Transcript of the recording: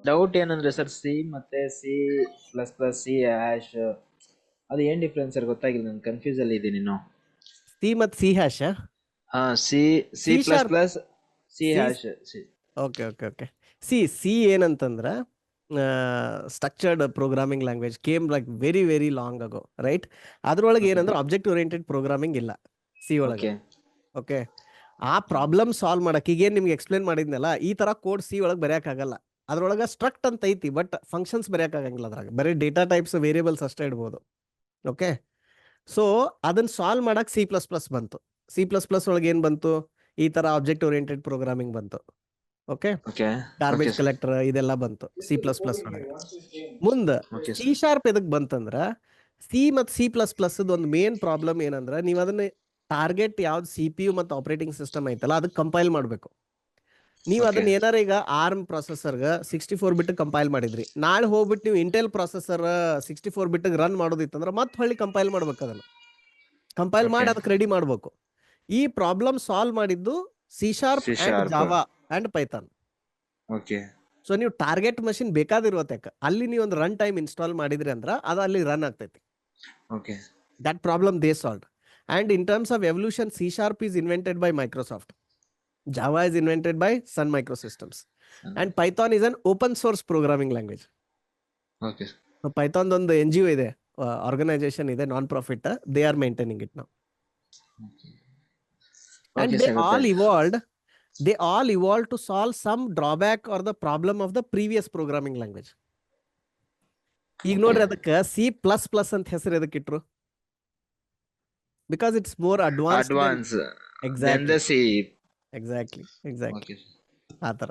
Doubt ಏನಂದ್ರೆ sir C ಮತ್ತೆ C plus plus C hash ಅದು ಏನ್ ಡಿಫ್ರೆನ್ಸ್ ಸರ್ ಗೊತ್ತಾಗಿಲ್ಲ, ನಾನು ಕನ್ಫ್ಯೂಸ್ ಅಲ್ಲಿ ಇದ್ದೀನಿ ಇನ್ನು. ಸಿ ಮತ್ತು ಸಿ ಹ್ಯಾಶ್, ಹಾ C C C plus sharp, plus C C. Hash C. Okay okay okay. C ಏನಂತಂದ್ರೆ structured programming language came like very very long ago, right? ಅದ್ರೊಳಗೆ ಏನಂದ್ರೆ ಆಬ್ಜೆಕ್ಟ್ ಓರಿಯೆಂಟೆಡ್ ಪ್ರೋಗ್ರಾಮಿಂಗ್ ಇಲ್ಲ C ಒಳಗೆ. Okay okay, ಆ problem solve ಮಾಡಕ್ಕೆ ಈಗೇನು ನಿಮ್ಗೆ explain ಮಾಡಿದ್ನಲ್ಲ, ಈ ತರ ಕೋಡ್ ಸಿ ಒಳಗೆ ಬರೆಯೋಕ್ಕಾಗಲ್ಲ. ಅದ್ರೊಳಗೆ ಸ್ಟ್ರಕ್ಟ್ ಅಂತ ಐತಿ, ಬಟ್ ಫಂಕ್ಷನ್ಸ್ ಬರೆಯೋಕ್ಕಾಗಂಗಿಲ್ಲ ಅದ್ರಾಗ, ಬರೀ ಡೇಟಾ ಟೈಪ್ಸ್ ವೇರಿಯೇಬಲ್ಸ್ ಅಷ್ಟೇ ಇಡ್ಬೋದು. ಓಕೆ, ಸೊ ಅದನ್ನ ಸಾಲ್ವ್ ಮಾಡಕ್ಕೆ ಸಿ ಪ್ಲಸ್ ಪ್ಲಸ್ ಬಂತು. ಸಿ ಪ್ಲಸ್ ಪ್ಲಸ್ ಒಳಗೆ ಏನು ಬಂತು? ಈ ತರ ಆಬ್ಜೆಕ್ಟ್ ಓರಿಯೆಂಟೆಡ್ ಪ್ರೋಗ್ರಾಮಿಂಗ್ ಬಂತು. Okay, okay garbage okay collector ಇದೆಲ್ಲ ಬಂತು ಸಿ ಪ್ಲಸ್ ಪ್ಲಸ್ ಒಳಗೆ. ಮುಂದೆ ಓಕೆ ಸಿ ಶಾರ್ಪ್ ಎದಕ್ ಬಂತಂದ್ರ, ಸಿ ಮತ್ತು ಸಿ ಪ್ಲಸ್ ಪ್ಲಸ್ ಒಂದು ಮೇನ್ ಪ್ರಾಬ್ಲಮ್ ಏನಂದ್ರೆ, ನೀವು ಅದನ್ನ ಟಾರ್ಗೆಟ್ ಯಾವ್ದು ಸಿ ಪಿ ಯು ಮತ್ತು ಆಪರೇಟಿಂಗ್ ಸಿಸ್ಟಮ್ ಐತಲ್ಲ ಅದಕ್ಕೆ ಕಂಪೈಲ್ ಮಾಡಬೇಕು. ನೀವು ಅದನ್ನ ಏನಾರ ಈಗ ಆರ್ಮ್ ಪ್ರೊಸೆಸರ್ಗೆ 64 ಬಿಟ್ ಕಂಪೈಲ್ ಮಾಡಿದ್ರಿ, ನಾಳೆ ಹೋಗ್ಬಿಟ್ಟು ನೀವು ಇಂಟೆಲ್ ಪ್ರೊಸೆಸರ್ 64 ಬಿಟ್ ರನ್ ಮಾಡೋದಿತ್ತಂದ್ರೆ ಮತ್ತೆ ಹೊಳ್ಳಿ ಕಂಪೈಲ್ ಮಾಡ್ಬೇಕು. ಅದನ್ನ ಕಂಪೈಲ್ ಮಾಡಿ ಅದಕ್ಕೆ ರೆಡಿ ಮಾಡ್ಬೇಕು. ಈ ಪ್ರಾಬ್ಲಮ್ ಸಾಲ್ವ್ ಮಾಡಿದ್ದು C sharp and Java and Python. Okay. So ನೀವು ಟಾರ್ಗೆಟ್ ಮಷಿನ್ ಬೇಕಾದಿರುವತ್ತಕ್ಕ ಅಲ್ಲಿ ನೀವು ಒಂದು ರನ್ ಟೈಮ್ ಇನ್ಸ್ಟಾಲ್ ಮಾಡಿದ್ರಿ ಅಂದ್ರೆ ಅದು ಅಲ್ಲಿ ರನ್ ಆಗ್ತೈತಿ. Okay, that problem they solve. And in terms of evolution, C sharp is invented by Microsoft, Java is invented by Sun Microsystems, and Python is an open source programming language. Okay. So Python ಒಂದು NGO ಇದೆ, organization ಇದೆ, non profit, they are maintaining it now. Okay. And Okay, they sir, all evolved to solve some drawback or the problem of the previous programming language. ಈಗ ನೋಡ್ರಿ, ಅದಕ್ಕೆ C plus plus ಅಂತ ಹೆಸರು ಎದಕ್ಕೆ ಇಟ್ರು? Because it's more advance. than the C. Exactly Okay. ಆ ಥರ.